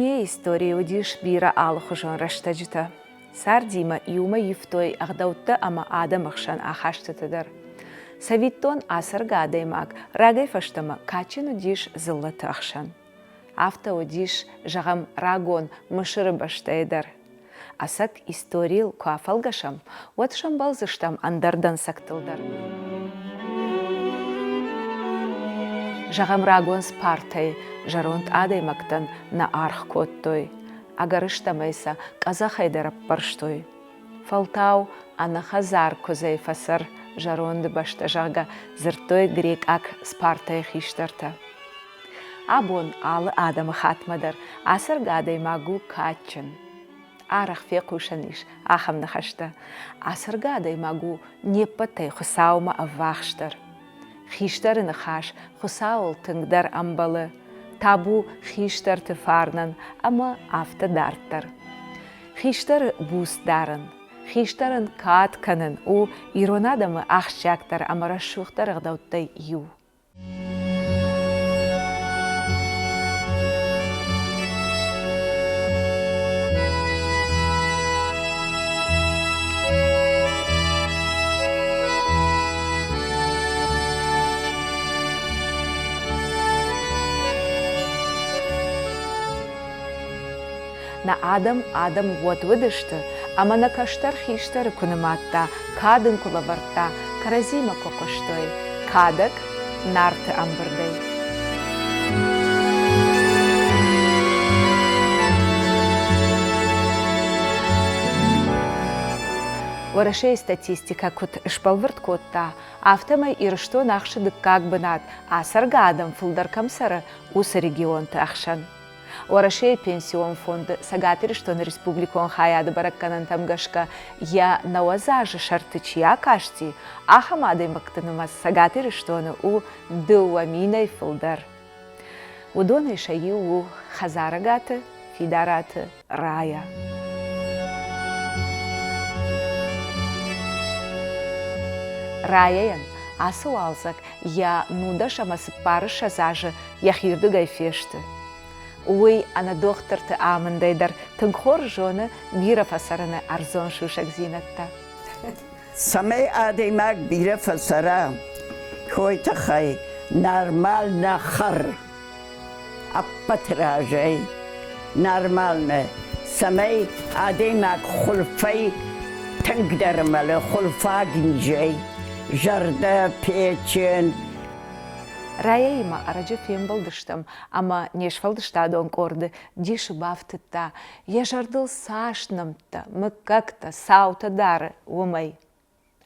Ишоне история удиш бира алхужон раштаджита. Сардима юма юфтой агдаута ама адамахшан ахаштатадар. Савиттон асарга адаймак рагай фаштама качину диш зыллаты ахшан. Афта удиш жагам рагон мышыры баштайдар. Асак историл куафалгашам, вот шамбалзыштам андардан сактылдар. Жагам рагон спартай, жаронт адаймактан на арх коттой. Агарыштамайса казахайдарап парштой. Фалтау ана хазар козай фасар жаронды башта жага зыртой грек ак спартай хиштарта. Абон алы адамы хатмадар, асар гадай магу качын. Арах фекушаниш, ахам нахашта. Асар гадай магу непатай хусаума авахштар. Хиштары нахаш хусаул тыңдар амбалы. Табу хиштар тефарнан, ама автодарттар. Хиштар бустарын, хиштарын катканын, у иронадамы ахшактар, ама расшухтар ағдауттай ю. На адам вот выдышты, ама на каштар хиштары куныматта, кадын кулаварта, каразима кокоштой, кадак нарты амбырдай. Орашей статистика кут шпалвырт котта, автомай ирышто нахшыдык как бынат, а саргадам фулдар камсара усы регионты ахшан. Орашей пенсион фонды сагатыры, что на республикон хаяды баракканан тамгашка я науазажы шартычия кашти, ахамадой мактанымас сагатыры, что на у дуаминой фулдар. Удоной шаи у хазарагаты, фидараты, рая. Раяян асу алзак я нуда шамасы пары шазажы яхирды гайфешты. Уй, ана дохтарты амындайдар, тыңхор жоны бира фасараны арзон шушак зинатта. Самай адаймак бира фасара, хойта хай, нормально хар. Аппатражай, нормально. Самай адаймак хулфай, тыңдармалы хулфагинжай, жарда печен. Раяима арачы фем балдыштым, ама неш фалдыштадон корды, диші бафтытта, я жардыл сашнымта, мыккакта, саута дары, умай.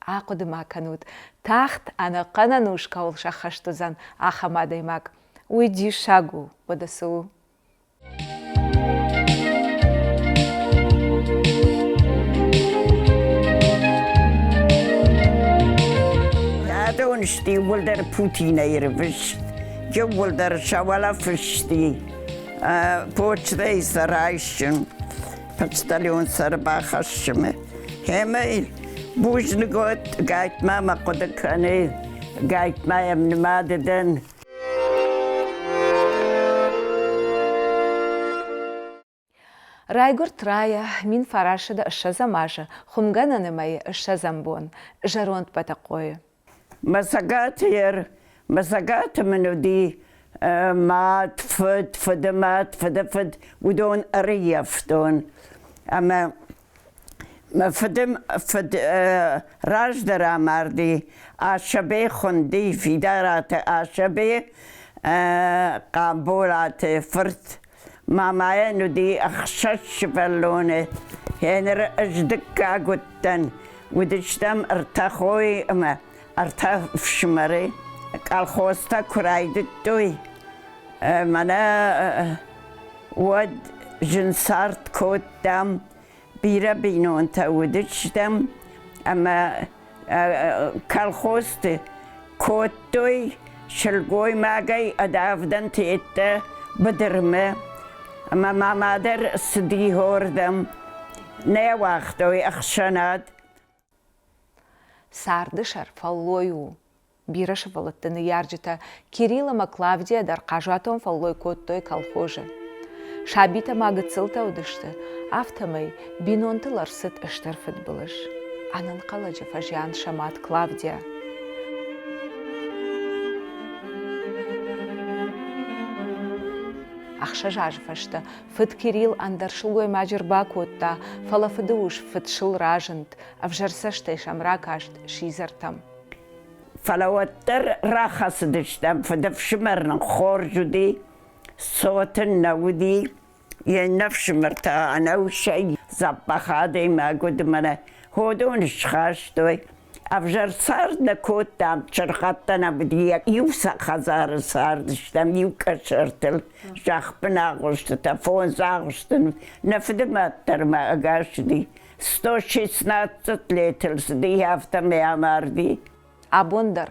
Ақудыма канут, тахт ана қанануш каул шахаштызан ахамадаймак, уйди шагу, бодасу. Dönüştü, bulder Putin'e yirmiş. Ki bulder şavala fıştı. Poçtayı sarayşın. Paçtalyon sarı bakışımı. Hemen bujnu got gaytma makoda kanı. Gaytma emnima deden. Райгурт рая, мин фарашыда ыша замажы, хумгананы майы ыша замбон, жаронт патақойы. مساقات ير مساقات منو دي مات فد فد مات فد فد ودون أريف دون أما ما فدم فد راج درا مردي عشبه خندي في دارات عشبه قابولات فرت ما معي نو دي أخشش بلونه هنا أجدك عقدتن ودشتم ارتخوي أما ارتاف شماره کالخواستا کراید دوی منا ود جنسارت کودم بیره بینون تا ودشتم اما کالخواست کود دوی شلگوی ماگی ادافدن تیت بدرمه اما ما مادر سدی هوردم نه وقت دوی اخشناد Сардышар фаллою. Бираши валаттыны яржыта Кириллама Клавдия дар кажуатон фаллой коттой колхожы. Шабита магыцылта удышты, автомай бинонтылар сыт ыштырфыт былыш. Анын қалажы фажиан шамат Клавдия. Ақша жажфашты, фыт Кирилл андаршылгой мажырба котта, фалафыды уж фыт шыл ражынт, авжарсаштай шамра кашт шизартам. فلوتر راخص دشتم فدفشمرن خورجودي صوت النودي ينفشمرتا أنا وشي زبخ هذا ما قد منا هودون الشخاشتوي أفجر صار نكوت دام شرخاتنا بدي يوسا خزار صار دشتم يوكشرتل شخ بناغشت تفون زاغشتن نفد ما تر ما أقاشدي 116 ليتل سدي هفته مياماردي Абондар,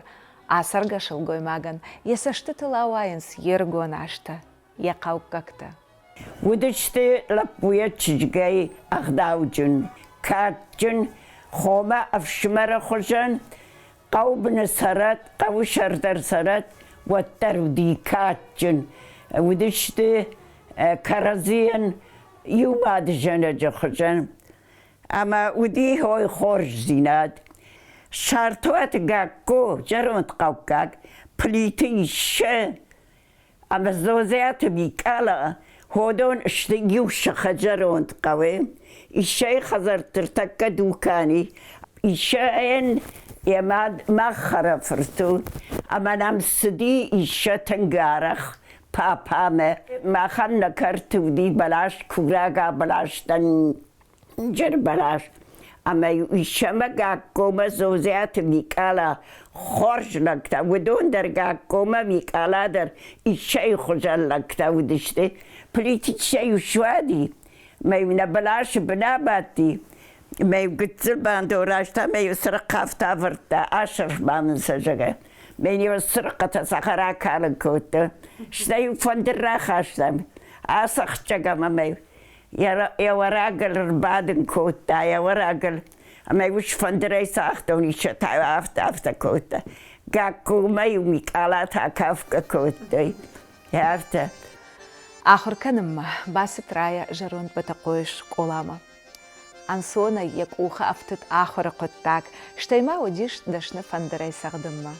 асарга шылгой маган, есашты тылауайынс ергон ашты, яқау какта. Удышты лапуя чижгай ағдауджын, катджын, хома афшмара хожан, қаубыны сарат, қау шардар сарат, ваттар уди катджын. Удышты каразиян юмады жана жахожан, ама уди хой хорж зинад. شارتوات گاکو جرونت قوکاک پلیتیشه اما زوزیات بیکالا هودون اشتگیوش خجرونت قوی ایشه خزر ترتک دوکانی ایشه این یماد مخرا فرتو اما نمسدی ایشه تنگارخ پاپامه مخن نکرتو دی بلاش کوراگا بلاش تن جر بلاش اما ایشما گاکوما زوزیات میکالا خورش لکتا ودون در گاکوما میکالا در ایشه خوشن لکتا ودشته پلیتی چه شوادی میونه بلاش بناباتی میو گتزل باندوراشتا میو سرقافتا ورتا عشر بامن سجگه میو سرقتا سخرا کالکوتا شتایو فندر را خاشتم آسخ چگم میو يا وراقل ربادن كوتا يا وراقل أما يوش فندري ساختوني شتا أفتا كوتا قاكو ما يوميك علاتها كافكا كوتا يا أفتا آخر كنما باسط رايا جرون بتقويش قولاما أنسونا يكوخا أفتت آخر قطاك شتيما وديش دشنا فندري ساخدما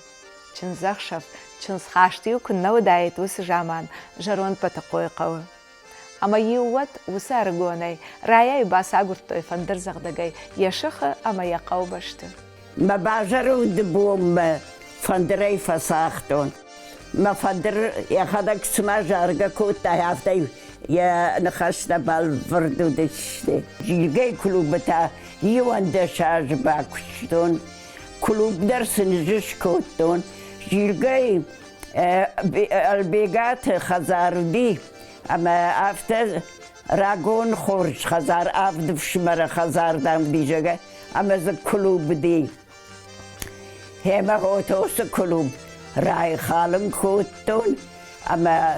چن زخشف چن سخاشتيو كنا ودايتو سجامان جرون بتقوي قوي اما يوات وسارغوني رايا باساغورتوي فندر زغدغاي يشخ اما يقاو بشت ما باجرو دبوم فندري فساختون ما فندر ياخدك سما جارغا كوتا هافتي يا نخشنا بالفردو دشتي جيلغي كلوبتا يوان دشاج باكشتون كلوب درس نجش كوتون جيلغي البيغات خزاردي اما افته راگون خورش خزار افت فشمر خزار دم دیجگه اما ز کلوب دی همه هوتوس کلوب رای خالم کوتون اما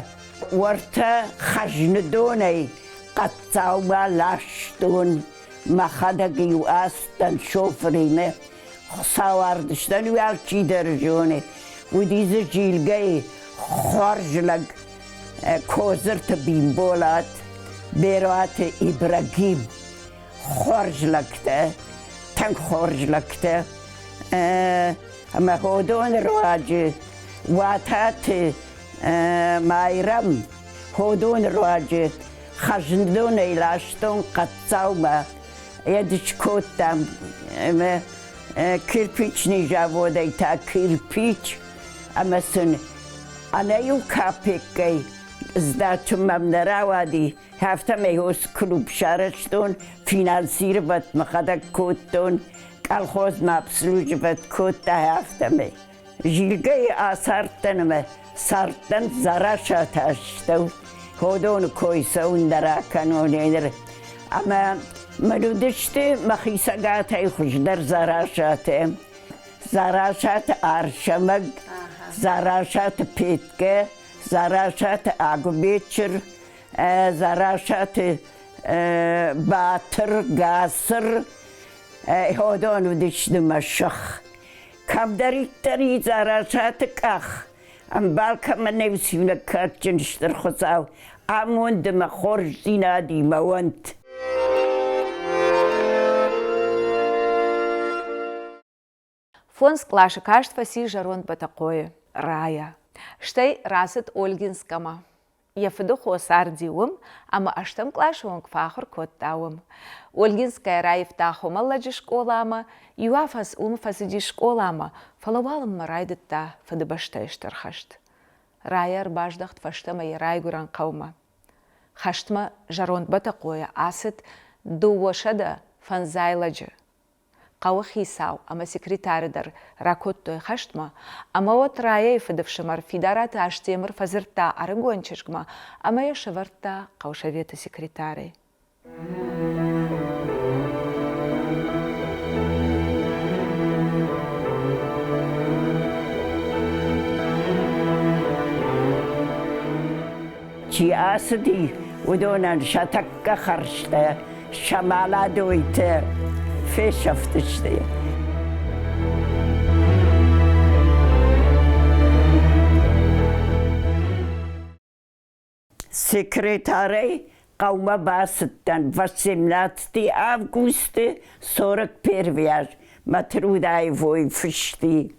ورته خجندونی قطعو ما لاشتون ما خدگیو استن شوفرینه ساواردشتن ویال چی درجونه و دیز جیلگه خورج لگ کوزرت بیمبولات بیروات ابراهیم خورج لکته تنگ خورج لکته اما هودون رواج واتات مایرم هودون رواج خجندون ایلاشتون قطعو ما یدش کتم kirpiç nijavodey ta kirpiç ama sen anayu kapekay zdaçumam narawadi hafta meyos klub şarıştun finansir vat makadak kotun kalhoz mapsluj vat kotta hafta mey jilgay asartan me sartan zarasha taştav hodon koysa undara kanoner ama ملودشته مخیسگات های خوش در زراشاته زراشات آرشمگ زراشات پیتکه زراشات آگو بیچر زراشات باتر گاسر هودانو دشته مشخ کم داری زراشات کخ ام بالکه من نویسیم نکرد جنشتر خودساو امون دم خورج دینا دی موانت Фон склаша каштва си жарон батакое, рая. Штей расет Ольгинскама. Я феду хосар диум, ама аштам клашуон кфахор кот дауам. Ольгинская рай втахома ладжи школама, юафас фасиди школама, фалавалам марайдетта федебаштайштархашт. Раяр баждахт фаштама и райгуран каума. Хаштма жарон батакое асет дуошада фанзайладжи. قوخي ساو اما سكرتار در راكوتو خشتما اما وات رايه فدفشمر فيدارات اشتمر فزرتا ارغونچشما اما يشورتا قوشويت سكرتاري چی آسدی ودونن شتک خرشته شمالا دویته فیش افتشته سکرتاری قوم باستن 18 август 41 مترودای وی فشتی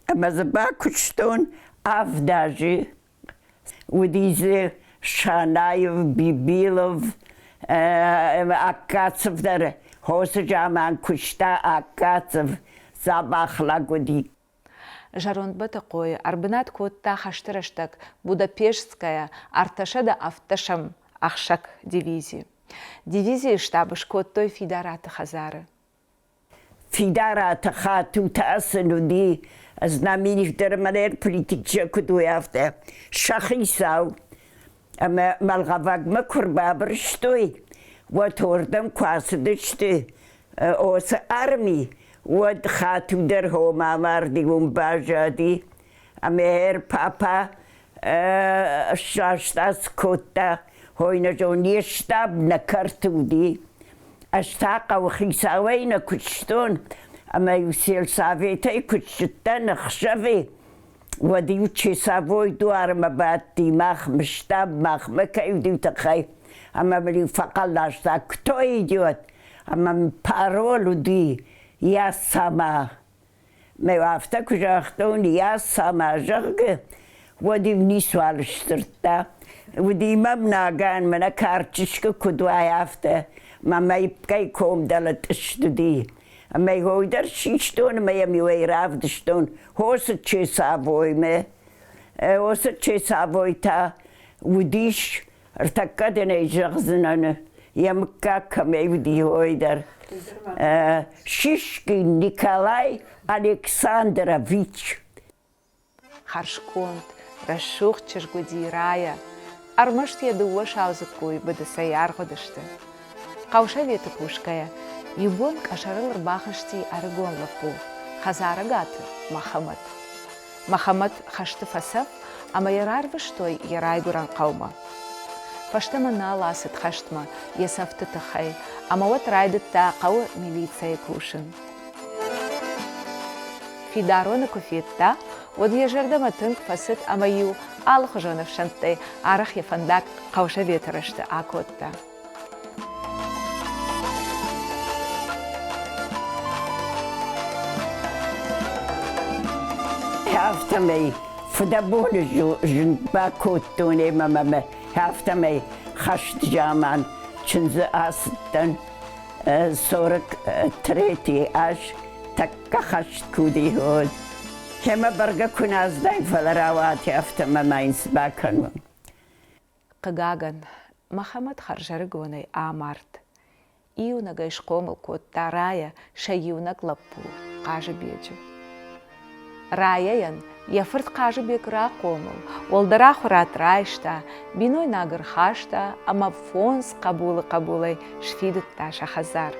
اما زبا کشتون افداجی و دیزه شانایو بیبیلو اکاتسف در حوصه جامان کشتا اکاتسف زباخلا گودی Жарон батакой, арбинат котта хаштырыштак, Будапештская, арташада авташам ахшак дивизии. Дивизии штабыш коттой фидараты хазары. فیدارات خاتو تاسنو دی از نامینی در منیر پلیتیکچه کدو یافته شخی ساو اما ملغواق مکر بابرشتوی و توردم کواسدشتی اوس ارمی و خاتو در هوما مردی و باجادی اما هر پاپا شاشتاس کتا هوینا جو نیشتاب نکرتو دی اشتاق و خیساوی نکشتون اما یوسیل ساویتی کشتن خشوی و دیو چه ساوی دوار مباد دی مخ مشتاب مخ مکیو دیو تخی اما بلی فقال داشتا کتوی دیوت اما پارولو دی یا ساما میوافتا کجاختون یا ساما جغه و دیو نیسوالشترتا و دی مبناگان منا کارچشک کدوای افته ما يبقى يكون دلت اشتدي اما يقدر شيشتون ما يمي رافدشتون هوس تشي سافوي ما هوس تشي سافوي تا وديش ارتكدنا يجغزنا يمكا كما يودي هويدر شيشكي نيكولاي الكسندрович Харшконт, расшух чешгуди рая, армашт я дуош аузыкуй бадасай аргодышты. Қауша веті пушкая, юбон кашарыл рбахышти арыгон лапу, хазара гаты Махамад. Махамад хашты фасап, ама ярар выштой ярай гуран қаума. Фаштама на ласыт хаштма, есафты тахай, ама вот райдыт та қауы милиция кушын. Фидароны куфетта, вот ежердама тынк фасыт ама ю алхыжонов шанттай, арах ефандак қауша веті рашты акотта. هفتمي فدبون جن باكوتوني ماما هفتمي خشت جامان چنز آستن سورك تريتي اش تكا خشت كودي هود كما برگا كناز داي فلراواتي هفتما ما ينسبا كنون قگاگن محمد خرجرگوني آمارد ايونا گايش قومل كود تارايا شايونا قلبو قاجة بيجو رايان يفرد قاجة بيكرا قومل والدرا خورات رايشتا بينوي ناغر خاشتا اما فونس قبولي شفيدت تاشا خزار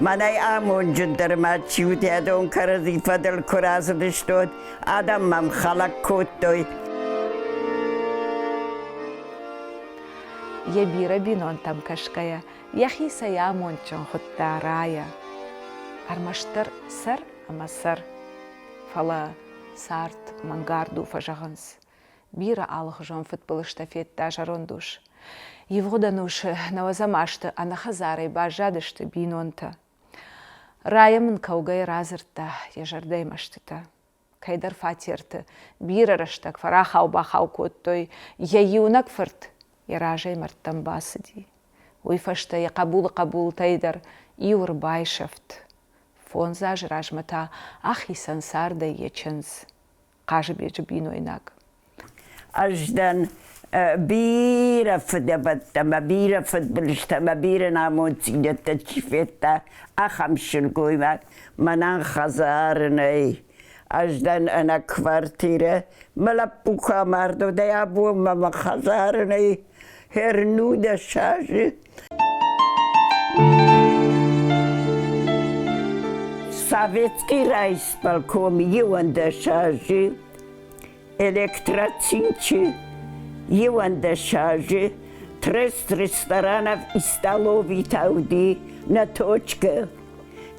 منای آمون جدر ما چیوتی ادون کرزی فدل کراز دشتود آدم مم خلق کود دوی يبيرا بينون تم كشكايا يخي سيامون چون خطا رايا أرمشتر سر أما سر فلا Сарт мангарду фажаганс. Бира алых жон футбол штафетта жарондуш. Евродануш навазамашты анахазарай бажадышты бинонта. Раямын каугай разырта, ежардай маштыта. Кайдар фатирты, бира раштак фарахау бахау коттой, яюнак фырт, яражай марттан басыди. Уйфашта я кабул тайдар, иур байшафт. Фон зажражмата, ахи сансарда еченз. Кажы бежі бинойнак. Аждан бира фыдабаттама, бира фыдбылыштама, бира намонсигнетта чифетта, ахамшыл гоймак, манан хазарынай. Аждан ана квартира, малапука мардо, да я бом мама хазарынай, хернуда шажи. Советский райисполком Юанда шажи, электротинчи Юанда шажи, 3 ресторанов и столовой тауди на точке.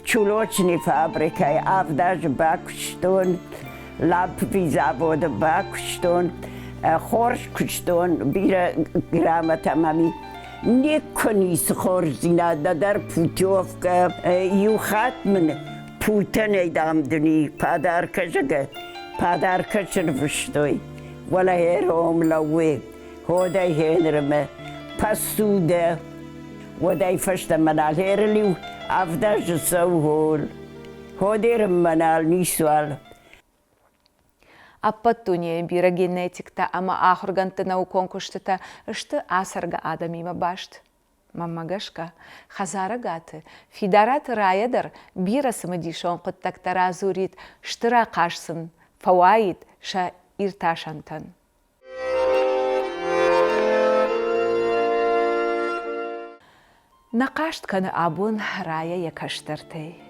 Чулочной фабрикой, Авдаж Бакштон, Ламповый завод Бакштон, Хоршкштон, бира грамотами. Никонис хорзина, дар путевка, юхатмен, путаный дамдни, подарка жага, подарка червштой. Вала хером лауэ, ходай хенрме, посуда, водай фашта манал херлиу, Авдаж саухол, ходай манал нисуал. Аппаттуне бира генетикта, ама ахурганты науконкуштыта,ышты асарга адамима башт. Маммагашка, хазара гаты, фидарат раядар, бира самадишон кыттактара зурит, штыра кашсын, фауаид, ша ирташантан. Накашт каны абун рая якаштартей.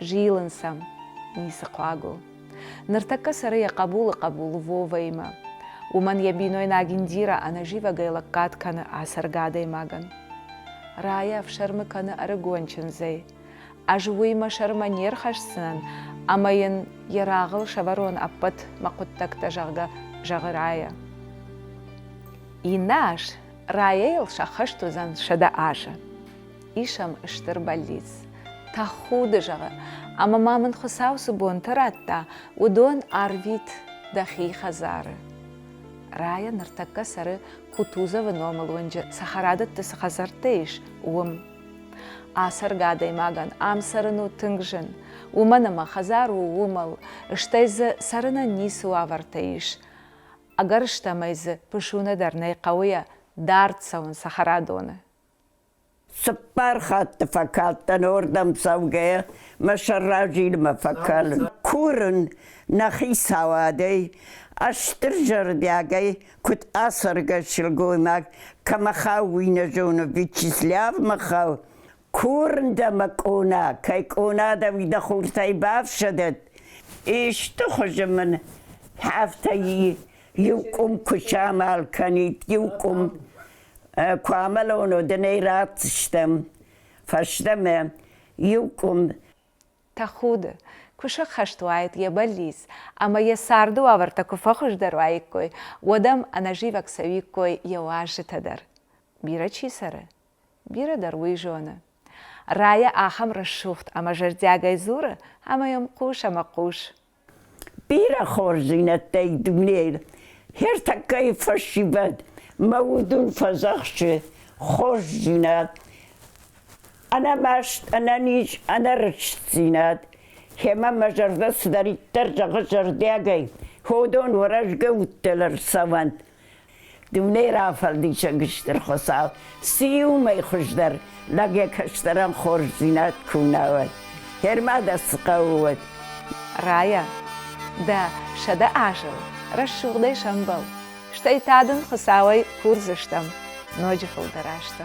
Жилынсам, нисықлагу. Ныртакка сары я кабул вовайма. Уман я биной нагиндира, ана жива гайлаккат каны асаргадай маган. Рая в шармы каны арыгончынзай. Ажуйма шарма нерхашсынан, амайын ярағыл шаварон аппат мақуттакта жағы рая. Инаш рая ел шахаштузан шада ажа. Ишам ыштыр баллиз. Тахуды жағы. Ама мамын хусаусу бон таратта, удон арвит дахи хазары. Рая ныртакка сары кутуза выномыл онжы сахарадытты сахазартыш уым. Асар гадай маган амсарыну тыңжын, уманама хазару умал, ыштайзы сарына нису авартыш. Агар ыштамайзы пышуна дарнай қауя дартсауын сахарадоны. Сапар хатты факалттан ордам саугая, машарражил мафакал. Курын нахи савадей, аштыр жардягай, кут асарга шилгоймак, камахау винажону вичисляв махау. Курын да макона, кай кона да вида хуртай бавшадет. Ишто хожаман хафтаи юкум кушамал канит, юкум Куамалоно денейратштем, фаштеме, юкум. Тахуды, куша хаштуайт я баллиз, ама я сарду авартаку фахуш дарвайкой, одам анаживак савикой я уажитадар. Бира чисары, бира дарвуй жона. Рая ахам расшуфт, ама жардягай зура, ама ям куш, ама куш. Бира хорзинаттей дунейл, хер такай фашибад. مودون فزخشه خوش زیناد انا مشت انا نیش انا رشت زیناد همه مجرده سداری ترجا جردیگی هودون ورش گوتلر سوند دونه رافل دیشه گشتر خساو سیو می خوش در لگه کشترم خوش زیناد کناود هرما دست قوود رایا دا شده عجل رشوق دی شنبال Штайтадын хысауай курзыштам, ночи фылдарашта.